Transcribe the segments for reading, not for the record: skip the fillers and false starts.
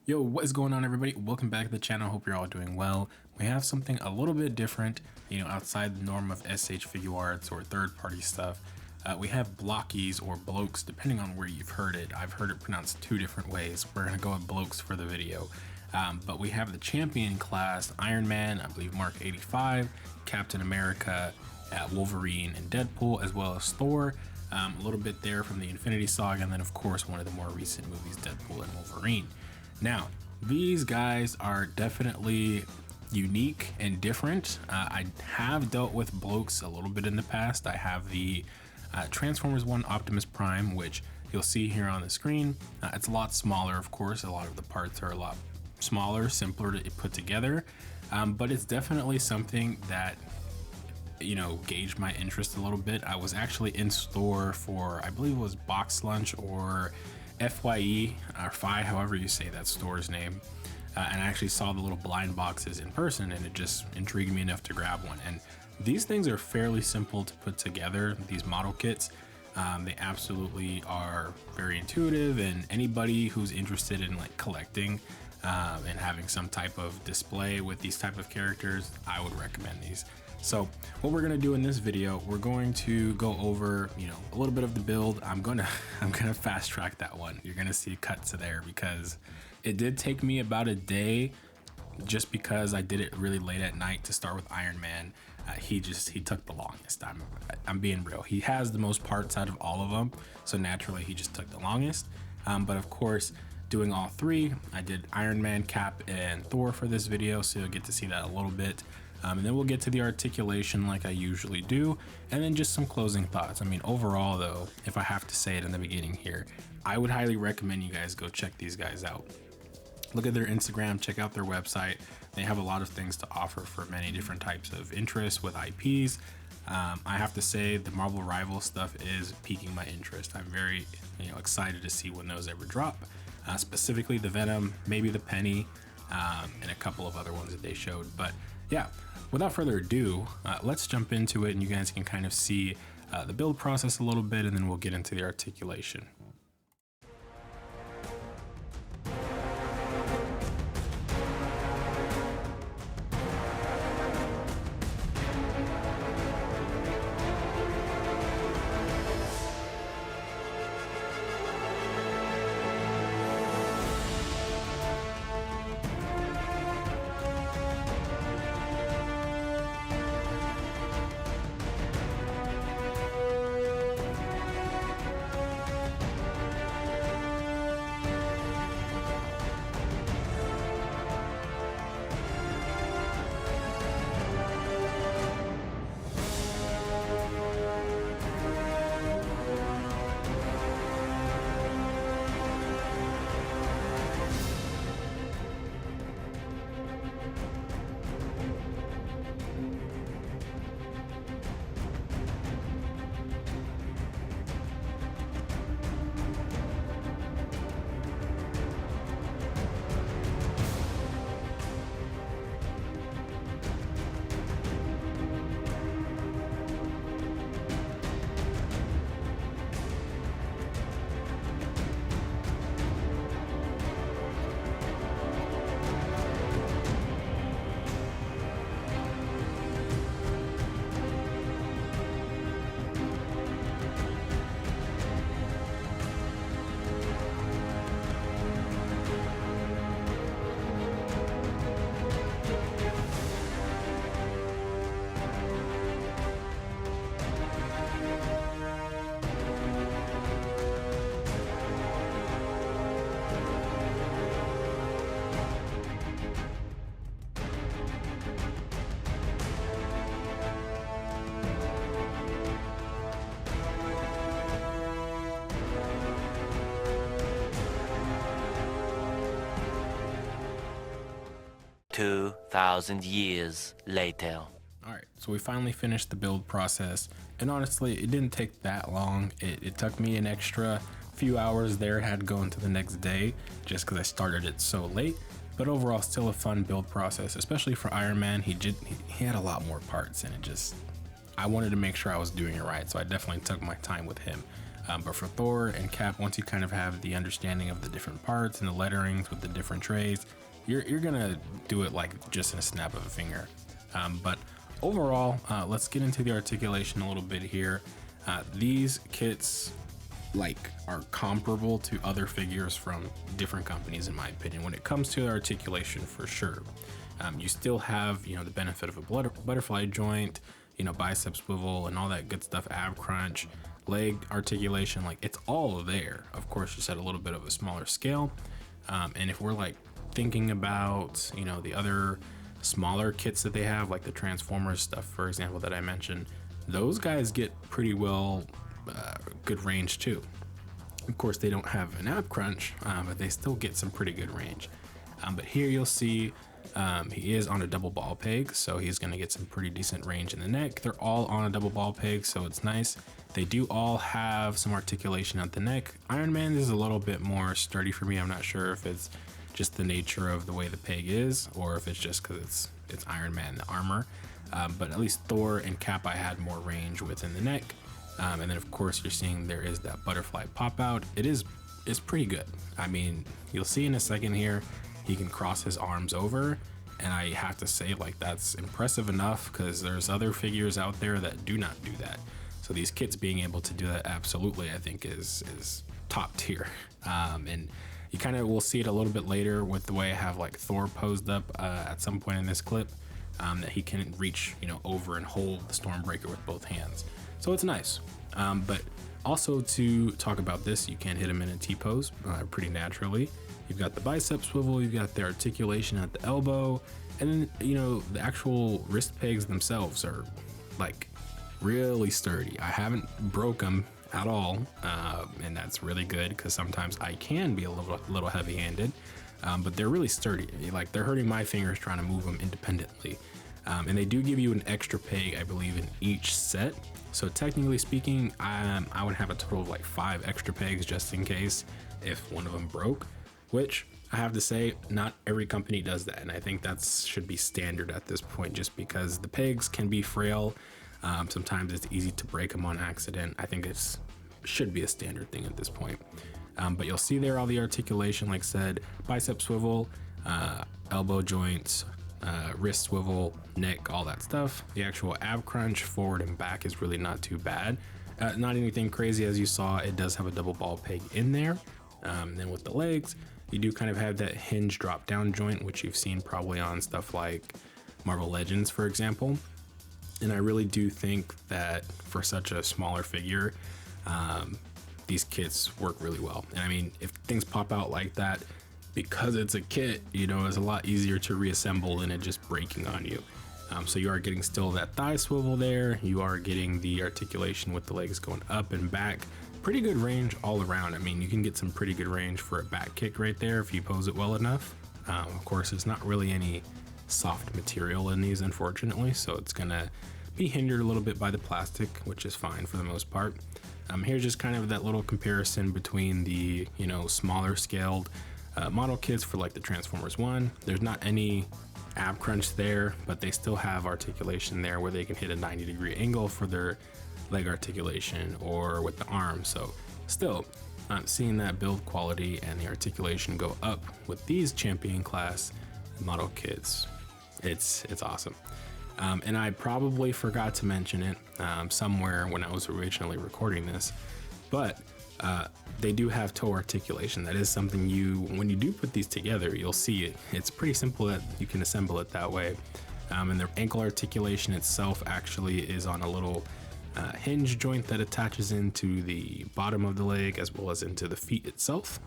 Yo, what is going on, everybody? Welcome back to the channel. Hope you're all doing well. We have something a little bit different, outside the norm of SH figure arts or third-party stuff. We have Blokees or Blokes, depending on where you've heard it. I've heard it pronounced two different ways. We're gonna go with Blokes for the video. But we have the champion class, Iron Man, I believe MK85, Captain America, Wolverine, and Deadpool, as well as Thor. A little bit there from the Infinity Saga, and then of course one of the more recent movies, Deadpool and Wolverine. Now, these guys are definitely unique and different. I have dealt with Blokes a little bit in the past. I have the Transformers one, Optimus Prime, which you'll see here on the screen. It's a lot smaller, of course. A lot of the parts are a lot smaller, simpler to put together, but it's definitely something that gauged my interest a little bit. I was actually in store for, I believe it was Box Lunch or FYE or FI, however you say that store's name, and I actually saw the little blind boxes in person, and it just intrigued me enough to grab one. And these things are fairly simple to put together, these model kits. They absolutely are very intuitive, and anybody who's interested in like collecting and having some type of display with these type of characters, I would recommend these. So what we're gonna do in this video, we're going to go over, a little bit of the build. I'm gonna fast track that one. You're gonna see cuts to there because it did take me about a day, just because I did it really late at night to start with Iron Man. He took the longest. I'm being real. He has the most parts out of all of them, so naturally he just took the longest. But of course, doing all three, I did Iron Man, Cap, and Thor for this video, so you'll get to see that a little bit. And then we'll get to the articulation like I usually do, and then just some closing thoughts. I mean, overall though, if I have to say it in the beginning here, I would highly recommend you guys go check these guys out. Look at their Instagram, check out their website. They have a lot of things to offer for many different types of interests with IPs. I have to say the Marvel Rival stuff is piquing my interest. I'm very excited to see when those ever drop. Specifically the Venom, maybe the Penny, and a couple of other ones that they showed. But yeah, without further ado, let's jump into it, and you guys can kind of see the build process a little bit, and then we'll get into the articulation. "2,000 years later." All right, so we finally finished the build process, and honestly, it didn't take that long. It took me an extra few hours there, had to go into the next day just because I started it so late. But overall, still a fun build process, especially for Iron Man. He had a lot more parts, and I wanted to make sure I was doing it right, so I definitely took my time with him. But for Thor and Cap, once you kind of have the understanding of the different parts and the letterings with the different trays, you're gonna do it like just in a snap of a finger. But overall, let's get into the articulation a little bit here. These kits are comparable to other figures from different companies, in my opinion, when it comes to articulation, for sure. You still have, the benefit of a butterfly joint, bicep swivel and all that good stuff, ab crunch, leg articulation, it's all there. Of course, just at a little bit of a smaller scale. And if we're thinking about, the other smaller kits that they have, like the Transformers stuff, for example, that I mentioned, those guys get pretty well, good range too. Of course, they don't have an ab crunch, but they still get some pretty good range. But here you'll see he is on a double ball peg, so he's going to get some pretty decent range in the neck. They're all on a double ball peg, so it's nice. They do all have some articulation at the neck. Iron Man is a little bit more sturdy for me. I'm not sure if it's just the nature of the way the peg is, or if it's just because it's Iron Man, the armor. But at least Thor and Cap, I had more range within the neck. And then of course you're seeing there is that butterfly pop out. It's pretty good. I mean, you'll see in a second here, he can cross his arms over, and I have to say, that's impressive enough, because there's other figures out there that do not do that. So these kits being able to do that, absolutely, I think is top tier. And you kind of will see it a little bit later with the way I have Thor posed up at some point in this clip, that he can reach over and hold the Stormbreaker with both hands. So it's nice. But also, to talk about this, you can hit him in a T-pose pretty naturally. You've got the bicep swivel, you've got the articulation at the elbow, and then, the actual wrist pegs themselves are really sturdy. I haven't broke them at all, and that's really good, because sometimes I can be a little heavy-handed, but they're really sturdy. They're hurting my fingers trying to move them independently. And they do give you an extra peg, I believe, in each set. So technically speaking, I would have a total of 5 extra pegs just in case if one of them broke, which I have to say, not every company does that. And I think that should be standard at this point, just because the pegs can be frail. Sometimes it's easy to break them on accident. I think it should be a standard thing at this point. But you'll see there all the articulation, like I said, bicep swivel, elbow joints, wrist swivel, neck, all that stuff. The actual ab crunch forward and back is really not too bad. Not anything crazy, as you saw. It does have a double ball peg in there. Then with the legs, you do kind of have that hinge drop down joint, which you've seen probably on stuff like Marvel Legends, for example. And I really do think that for such a smaller figure, these kits work really well. And I mean, if things pop out like that, because it's a kit, it's a lot easier to reassemble than it just breaking on you. So you are getting still that thigh swivel there. You are getting the articulation with the legs going up and back. Pretty good range all around. I mean, you can get some pretty good range for a back kick right there if you pose it well enough. Of course, there's not really any soft material in these, unfortunately, so it's gonna be hindered a little bit by the plastic, which is fine for the most part. Here's just kind of that little comparison between the smaller scaled model kits for the Transformers 1. There's not any ab crunch there, but they still have articulation there where they can hit a 90-degree angle for their leg articulation or with the arm. So still seeing that build quality and the articulation go up with these champion class model kits, it's awesome. And I probably forgot to mention it somewhere when I was originally recording this, but they do have toe articulation. That is something when you do put these together, you'll see it. It's pretty simple that you can assemble it that way. And the ankle articulation itself actually is on a little hinge joint that attaches into the bottom of the leg as well as into the feet itself.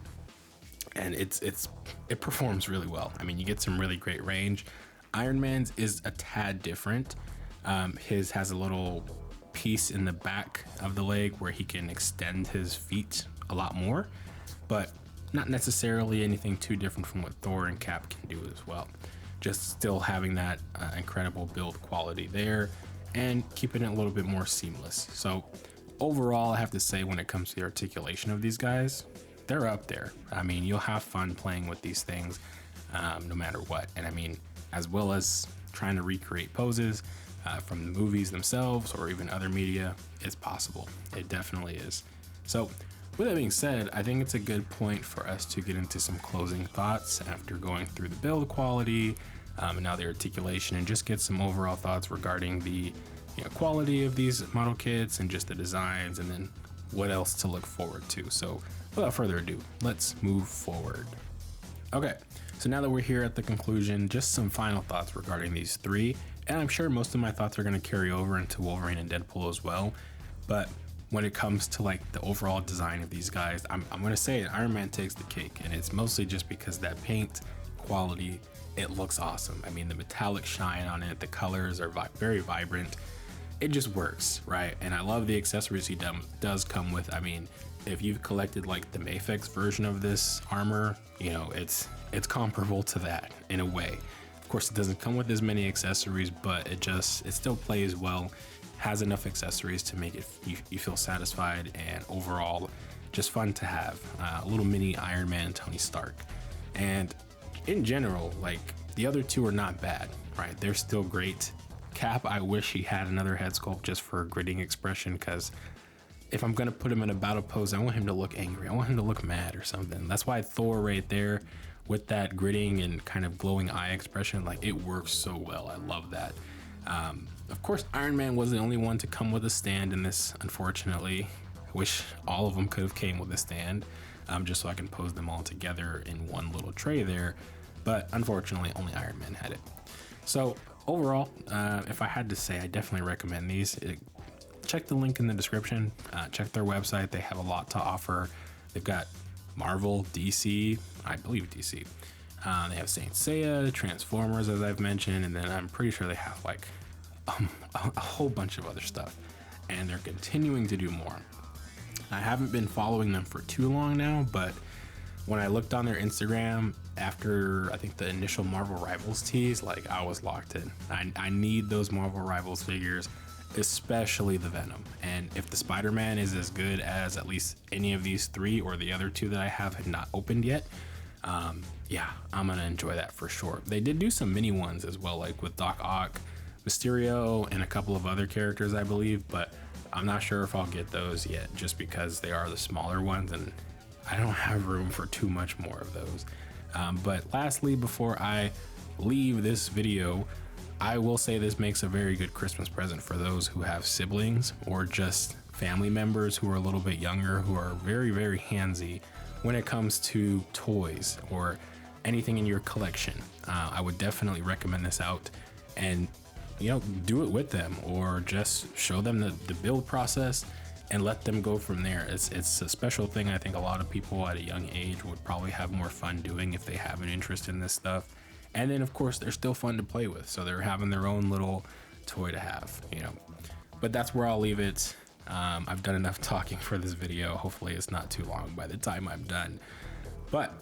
And it performs really well. I mean, you get some really great range. Iron Man's is a tad different. His has a little piece in the back of the leg where he can extend his feet a lot more, but not necessarily anything too different from what Thor and Cap can do as well. Just still having that incredible build quality there and keeping it a little bit more seamless. So overall, I have to say, when it comes to the articulation of these guys, they're up there. I mean, you'll have fun playing with these things no matter what. And I mean, as well as trying to recreate poses from the movies themselves or even other media, it's possible. It definitely is. So with that being said, I think it's a good point for us to get into some closing thoughts after going through the build quality, and now the articulation, and just get some overall thoughts regarding the quality of these model kits and just the designs, and then what else to look forward to. So without further ado, let's move forward. Okay, so now that we're here at the conclusion, just some final thoughts regarding these three, and I'm sure most of my thoughts are going to carry over into Wolverine and Deadpool as well. But when it comes to like the overall design of these guys, I'm going to say Iron Man takes the cake, and it's mostly just because that paint quality, it looks awesome. I mean, the metallic shine on it, the colors are very vibrant. It just works, right? And I love the accessories he does come with. I mean, if you've collected like the Mafex version of this armor, it's comparable to that in a way. Of course, it doesn't come with as many accessories, but it still plays well, has enough accessories to make it you feel satisfied, and overall just fun to have. A little mini Iron Man and Tony Stark. And in general, like, the other two are not bad, right? They're still great. Cap, I wish he had another head sculpt just for a gritting expression, because if I'm gonna put him in a battle pose, I want him to look angry. I want him to look mad or something. That's why Thor right there with that gritting and kind of glowing eye expression, like, it works so well. I love that. Of course, Iron Man was the only one to come with a stand in this, unfortunately. I wish all of them could have came with a stand, just so I can pose them all together in one little tray there. But unfortunately, only Iron Man had it. So overall, if I had to say, I definitely recommend these. Check the link in the description. Check their website. They have a lot to offer. They've got Marvel, DC, I believe DC. They have Saint Seiya, Transformers, as I've mentioned, and then I'm pretty sure they have like a whole bunch of other stuff, and they're continuing to do more. I haven't been following them for too long now, but when I looked on their Instagram after I think the initial Marvel Rivals tease, like, I was locked in. I need those Marvel Rivals figures, especially the Venom. And if the Spider-Man is as good as at least any of these three, or the other two that I have not opened yet, yeah, I'm gonna enjoy that for sure. They did do some mini ones as well, like with Doc Ock, Mysterio, and a couple of other characters, I believe, but I'm not sure if I'll get those yet, just because they are the smaller ones and I don't have room for too much more of those. But lastly, before I leave this video, I will say this makes a very good Christmas present for those who have siblings or just family members who are a little bit younger, who are very, very handsy when it comes to toys or anything in your collection. I would definitely recommend this out, and do it with them, or just show them the build process and let them go from there. It's a special thing. I think a lot of people at a young age would probably have more fun doing if they have an interest in this stuff. And then of course they're still fun to play with, so they're having their own little toy to have, But that's where I'll leave it. I've done enough talking for this video. Hopefully it's not too long by the time I'm done. But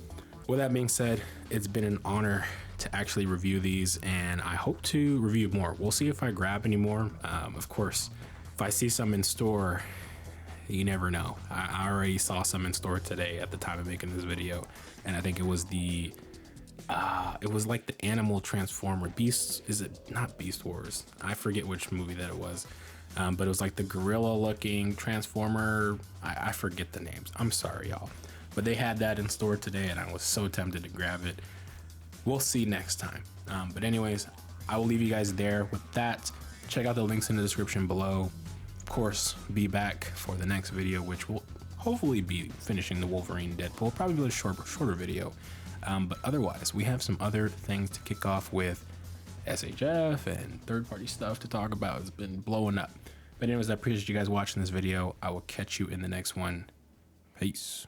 with that being said, it's been an honor to actually review these, and I hope to review more. We'll see if I grab any more. Of course, if I see some in store, you never know. I already saw some in store today at the time of making this video, and I think it was it was like the animal transformer beasts. Is it not Beast Wars? I forget which movie that it was, but it was like the gorilla looking transformer. I forget the names. I'm sorry, y'all, but they had that in store today, and I was so tempted to grab it. We'll see next time. But anyways, I will leave you guys there with that. Check out the links in the description below. Of course, be back for the next video, which will hopefully be finishing the Wolverine Deadpool, probably a shorter video. But otherwise, we have some other things to kick off with. SHF and third-party stuff to talk about. It's been blowing up. But anyways, I appreciate you guys watching this video. I will catch you in the next one. Peace.